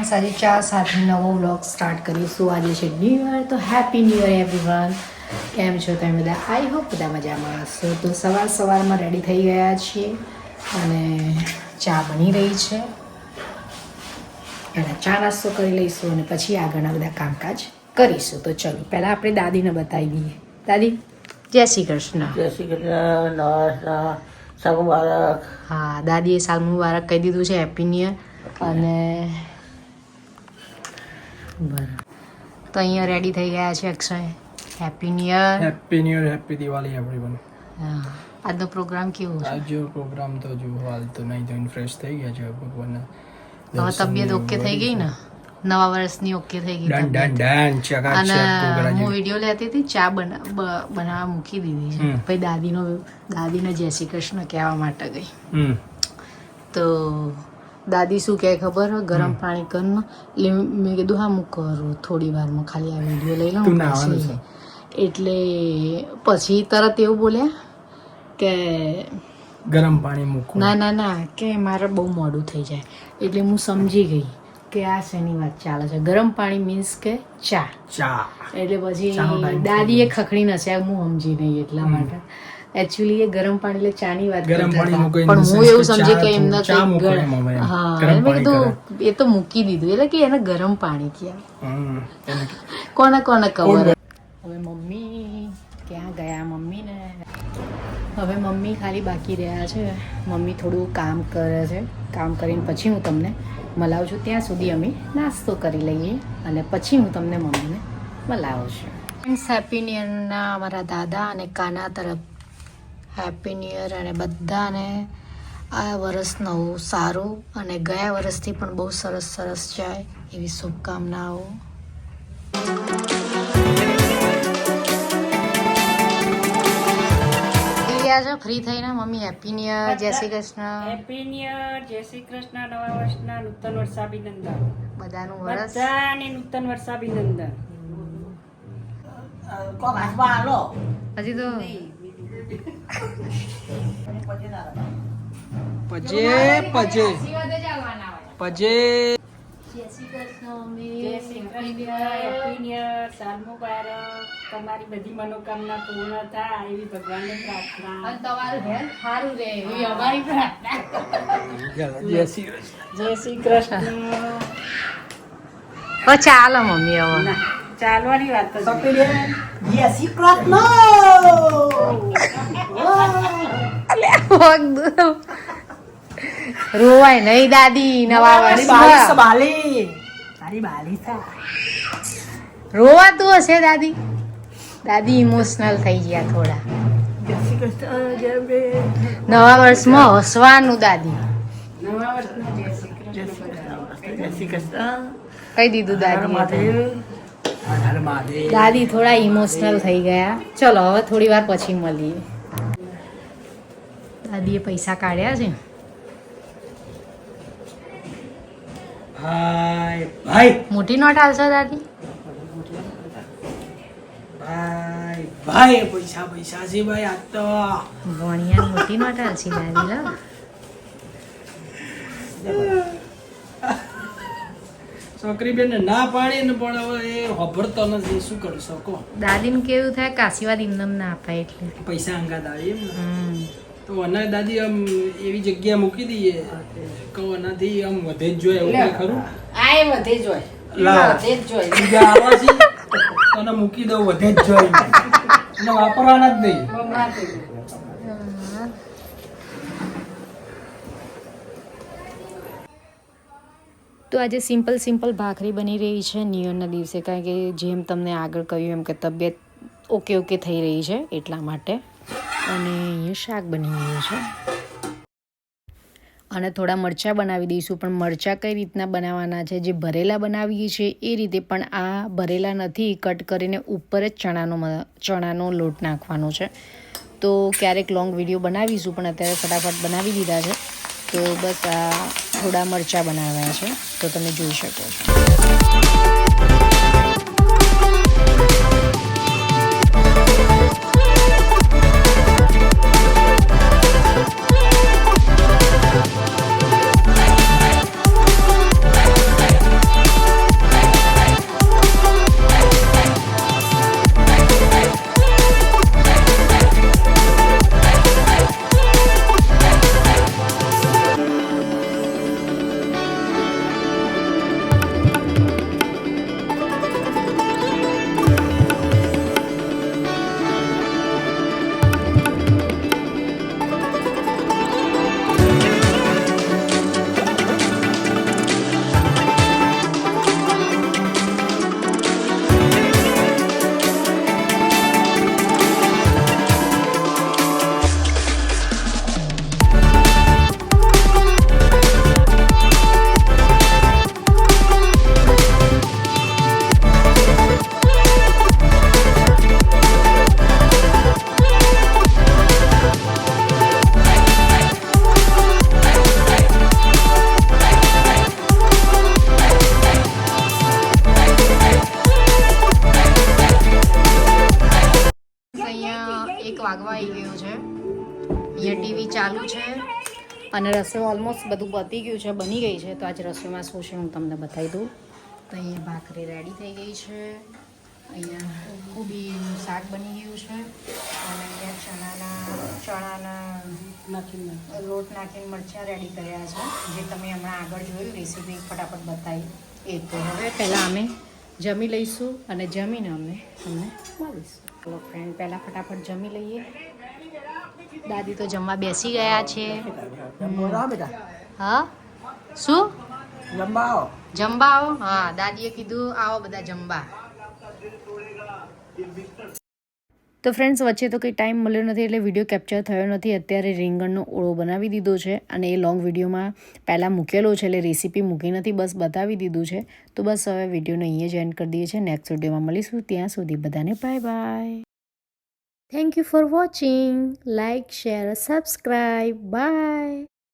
Friends, આજે ચા સાથે નવો વ્લોગ સ્ટાર્ટ કરીશું. આજે છે ન્યૂ યર, તો હેપી ન્યૂ યર એવરીવન. કેમ છો તમે બધા? આઈ હોપ બધા મજામાં હશો. તો સવારમાં રેડી થઈ ગયા છીએ અને ચા બની રહી છે. અને ચા નાસ્તો કરી લઈશું અને પછી આગળના બધા કામકાજ કરીશું. તો ચલો પહેલાં આપણે દાદીને બતાવી દઈએ. દાદી, જય શ્રી કૃષ્ણ. જય શ્રી કૃષ્ણ. સાલ મુબારક. હા, દાદીએ સાલ મુબારક કહી દીધું છે, હેપી ન્યૂ યર. અને બરાબર, તો અહીંયા રેડી થઈ ગયા છે Akshay. Happy new year. Happy new year, happy Diwali everyone. હા, આજનો પ્રોગ્રામ કેવો છે? આજનો પ્રોગ્રામ તો જો હાલ તો નહીં ધોઈને ફ્રેશ થઈ ગયા છે ભગવાનના. હવે તબિયત ઓકે થઈ ગઈ ને? નવા વર્ષની ઓકે થઈ ગઈ ડન ડન તબિયત? ડન ચકાચક અને પ્રોગ્રામ. હું વિડીયો લેતી હતી, ચા બનાવવા મૂકી દીધી છે. પછી દાદીને જય શ્રી કૃષ્ણ કહેવા માટે ગઈ. તો દાદી શું કહે ખબર? ગરમ પાણી કરીને. એટલે મેં કીધું હા, હું કરું થોડી વારમાં, ખાલી આ વિડીયો લઈ લઉં પછી. એટલે પછી તરત એવું બોલ્યા કે ગરમ પાણી મૂકો. ના કે મારે બહુ મોડું થઈ જાય. એટલે હું સમજી ગઈ કે આ શેની વાત ચાલે છે. ગરમ પાણી મીન્સ કે ચા. એટલે પછી દાદીએ ખખડી નશે, હું સમજી નહીં એટલા માટે. એકચ્યુઅલી એ ગરમ પાણી એટલે ચાની વાત ગરમ પાણી મૂકો, પણ હું એવું સમજી કે એમને ચા મૂકો એમાં ભાઈ. હા, ગરમ મેં પાણી કીધું એ તો મૂકી દીધું, એટલે કે એને ગરમ પાણી કહેવાય. એને કોને ખબર. હવે મમ્મી ક્યાં ગયા? મમ્મીને હવે મમ્મી ખાલી બાકી રહ્યા છે. મમ્મી થોડું કામ કરે છે. કામ કરીને પછી હું તમને મળાવું છું. ત્યાં સુધી અમે નાસ્તો કરી લઈએ અને પછી હું તમને મમ્મીને મળાવું છું. હેપી ન્યૂ યરના અમારા દાદા અને કાના તરફ હેપી ન્યૂ યર. અને બધાને આ વર્ષ નવું સારું અને ગયા વર્ષથી પણ બહુ સરસ જાય એવી શુભકામનાઓ. ફ્રી થઈને મમ્મી હેપી ન્યૂ યર, જય Shri Krishna. Happy new year, જય શ્રી કૃષ્ણ. નવા વર્ષના નૂતન વર્ષાભિનંદન. બધાનું વર્ષ બધાને નૂતન વર્ષાભિનંદન. કોક હાથમાં આલો. હજી તો પજે જય શ્રી કૃષ્ણ જય Shri Krishna. Happy new year, સાલ મુબારક. તમારી બધી મનોકામના પૂર્ણ થાય એવી ભગવાનને પ્રાર્થના. અને તમારું હેલ્થ સારું રહે એવી અમારી પ્રાર્થના. જય શ્રી કૃષ્ણ. જય શ્રી કૃષ્ણ. ચાલો મમ્મી હવે ના, ચાલવાની વાત જ નહીં. જય શ્રી કૃષ્ણ. રોવાય નહીં દાદી. નવા વર્ષમાં તારી બાલી થા. રોવાતું હશે દાદી. દાદી ઇમોશનલ થઈ ગયા થોડા. જય શ્રી કૃષ્ણ. જય બે. નવા વર્ષમાં હસવાનું દાદી. નવા વર્ષના જય શ્રી જય કૃષ્ણ. શ્રી કૃષ્ણ. જય શ્રી કૃષ્ણ. કહી દીધું દાદી. મહાદેવ. હર મહાદેવ. દાદી થોડા ઇમોશનલ થઈ ગયા. ચલો હવે થોડી વાર પછી મળીએ. દાદીએ પૈસા કાઢ્યા છે. ભાઈ મોટી નોટ આવશે દાદી. ભાઈ પૈસા છે ભાઈ. આજ તો ભણિયા મોટી નોટ આવશે દાદી. લો છોકરી બેન ના પાડી ને પણ હવે એ હોભળતો નથી, શું કરી શકો. દાદીને કેવું થાય કે આશીર્વાદ એમને ના અપાય એટલે. પૈસા અંગાત આવે એમ ને. હમ. તો અને દાદી આમ એવી જગ્યા મૂકી દઈએ કે એનાથી આમ વધે જ જોઈએ એવું કઈ ખરું? આ એ વધે જ હોય. લા. વધે જ હોય. બીજા આવા છે તો એને મૂકી દઉં, વધે જ જોઈએ. એને વાપરવાના જ નહીં. બમણા થઈ જાય. તો આજે સિમ્પલ ભાખરી બની રહી છે ન્યૂ યરના દિવસે. કારણ કે જેમ તમને આગળ કહ્યું એમ કે તબિયત ઓકે થઈ રહી છે એટલા માટે. અને અહીંયા શાક બની ગયું છે અને થોડા મરચાં બનાવી દઈશું. પણ મરચાં કઈ રીતના બનાવવાના છે? જે ભરેલા બનાવીએ છીએ એ રીતે, પણ આ ભરેલા નથી. કટ કરીને ઉપર જ ચણાનો લોટ નાખવાનો છે. તો ક્યારેક લોંગ વિડીયો બનાવીશું, પણ અત્યારે ફટાફટ બનાવી દીધા છે. તો બસ આ થોડા મરચાં બનાવ્યા છે, તો તમે જોઈ શકો છો. જમવા આવી ગયો છે. અહીંયા ટીવી ચાલુ છે અને રસોઈ ઓલમોસ્ટ બધું પતી ગયું છે, બની ગઈ છે. તો આજે રસોઈમાં શું છે હું તમને બતાવી દઉં. તો અહીંયા ભાખરી રેડી થઈ ગઈ છે, અહીંયા કોબીનું શાક બની ગયું છે અને અહીંયા ચણાના લોટ નાખીને મરચાં રેડી કર્યા છે, જે તમે હમણાં આગળ જોયું રેસીપી ફટાફટ બતાવી એ. તો હવે પહેલાં અમે જમી લઈશું અને જમીને અમે તમને મળીશું. ચલો ફ્રેન્ડ, પહેલાં ફટાફટ જમી લઈએ. દાદી તો જમવા બેસી ગયા છે. બેટા હા, શું જમવા આવો. જમવા આવો? હા, દાદીએ કીધું આવો બધા જમવા. તો ફ્રેન્ડ્સ, વચ્ચે તો કંઈ ટાઈમ મળ્યો નથી એટલે વિડીયો કેપ્ચર થયો નથી. અત્યારે રીંગણનો ઓળો બનાવી દીધો છે અને એ લોંગ વિડીયોમાં પહેલાં મૂકેલો છે એટલે રેસીપી મૂકી નથી, બસ બતાવી દીધું છે. તો બસ હવે વિડીયોને અહીંયા જ એન્ડ કરી દઈએ છીએ. નેક્સ્ટ વિડીયોમાં મળીશું. ત્યાં સુધી બધાને bye bye. Thank you for watching. Like, share, subscribe. By.